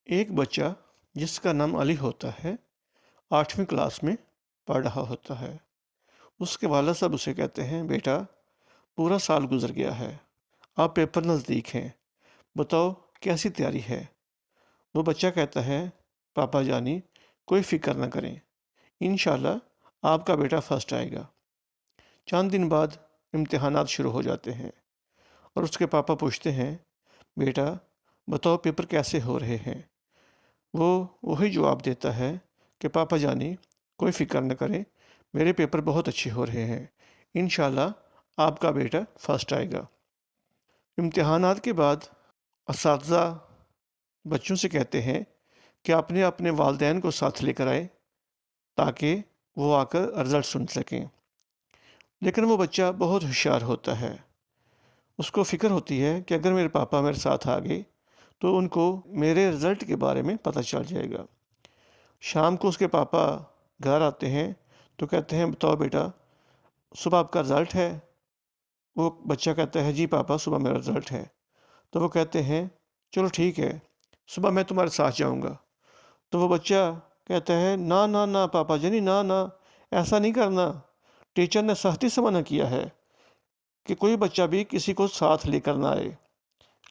ایک بچہ جس کا نام علی ہوتا ہے 8ویں کلاس میں پڑھ رہا ہوتا ہے۔ اس کے والد صاحب اسے کہتے ہیں، بیٹا پورا سال گزر گیا ہے، اب پیپر نزدیک ہیں، بتاؤ کیسی تیاری ہے؟ وہ بچہ کہتا ہے، پاپا جانی کوئی فکر نہ کریں، انشاءاللہ آپ کا بیٹا فرسٹ آئے گا۔ چند دن بعد امتحانات شروع ہو جاتے ہیں اور اس کے پاپا پوچھتے ہیں، بیٹا بتاؤ پیپر کیسے ہو رہے ہیں؟ وہ وہی جواب دیتا ہے کہ پاپا جانی کوئی فکر نہ کریں، میرے پیپر بہت اچھے ہو رہے ہیں، انشاءاللہ آپ کا بیٹا فرسٹ آئے گا۔ امتحانات کے بعد اساتذہ بچوں سے کہتے ہیں کہ اپنے اپنے والدین کو ساتھ لے کر آئے تاکہ وہ آ کر رزلٹ سن سکیں، لیکن وہ بچہ بہت ہوشیار ہوتا ہے۔ اس کو فکر ہوتی ہے کہ اگر میرے پاپا میرے ساتھ آ گئے تو ان کو میرے رزلٹ کے بارے میں پتہ چل جائے گا۔ شام کو اس کے پاپا گھر آتے ہیں تو کہتے ہیں، بتاؤ بیٹا صبح آپ کا رزلٹ ہے؟ وہ بچہ کہتا ہے، جی پاپا صبح میرا رزلٹ ہے۔ تو وہ کہتے ہیں، چلو ٹھیک ہے، صبح میں تمہارے ساتھ جاؤں گا۔ تو وہ بچہ کہتا ہے، نہ نہ نہ پاپا جانی نہ نہ، ایسا نہیں کرنا، ٹیچر نے سختی سے منع کیا ہے کہ کوئی بچہ بھی کسی کو ساتھ لے کر نہ آئے،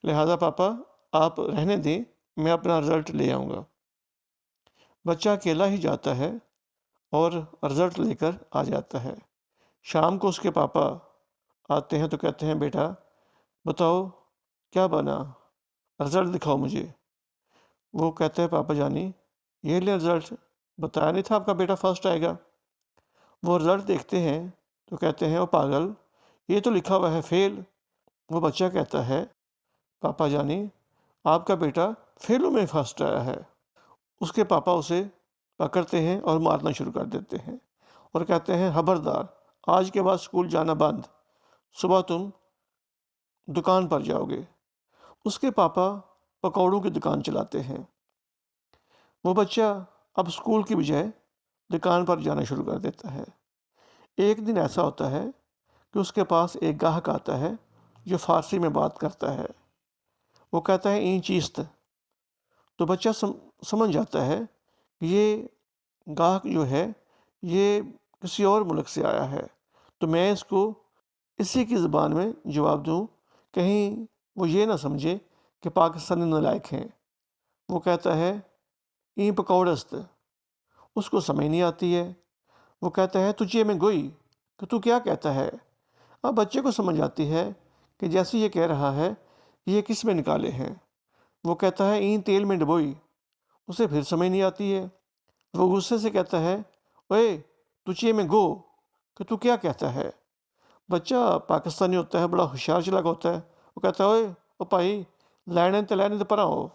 لہذا پاپا آپ رہنے دیں، میں اپنا رزلٹ لے آؤں گا۔ بچہ اکیلا ہی جاتا ہے اور رزلٹ لے کر آ جاتا ہے۔ شام کو اس کے پاپا آتے ہیں تو کہتے ہیں، بیٹا بتاؤ کیا بنا، رزلٹ دکھاؤ مجھے۔ وہ کہتے ہیں، پاپا جانی یہ لے رزلٹ، بتایا نہیں تھا آپ کا بیٹا فرسٹ آئے گا۔ وہ رزلٹ دیکھتے ہیں تو کہتے ہیں، او پاگل، یہ تو لکھا ہوا ہے فیل۔ وہ بچہ کہتا ہے، پاپا جانی آپ کا بیٹا فیلوں میں فرسٹ آیا ہے۔ اس کے پاپا اسے پکڑتے ہیں اور مارنا شروع کر دیتے ہیں اور کہتے ہیں، خبردار، آج کے بعد اسکول جانا بند، صبح تم دکان پر جاؤ گے۔ اس کے پاپا پکوڑوں کی دکان چلاتے ہیں۔ وہ بچہ اب اسکول کی بجائے دکان پر جانا شروع کر دیتا ہے۔ ایک دن ایسا ہوتا ہے کہ اس کے پاس ایک گاہک آتا ہے جو فارسی میں بات کرتا ہے۔ وہ کہتا ہے، این چیست۔ تو بچہ سمجھ جاتا ہے کہ یہ گاہک جو ہے یہ کسی اور ملک سے آیا ہے، تو میں اس کو اسی کی زبان میں جواب دوں، کہیں وہ یہ نہ سمجھے کہ پاکستانی نالائق ہیں۔ وہ کہتا ہے، این پکوڑست۔ اس کو سمجھ نہیں آتی ہے۔ وہ کہتا ہے، تجھے میں گوئی، کہ تو کیا کہتا ہے؟ اب بچے کو سمجھ آتی ہے کہ جیسے یہ کہہ رہا ہے یہ کس میں نکالے ہیں۔ وہ کہتا ہے، این تیل میں ڈبوئی۔ اسے پھر سمجھ نہیں آتی ہے۔ وہ غصے سے کہتا ہے، اوئے تجھے میں گو، کہ تو کیا کہتا ہے؟ بچہ پاکستانی ہوتا ہے، بڑا ہوشیار چلاک ہوتا ہے۔ وہ کہتا ہے، اوئے او بھائی لینے تے پرا ہو۔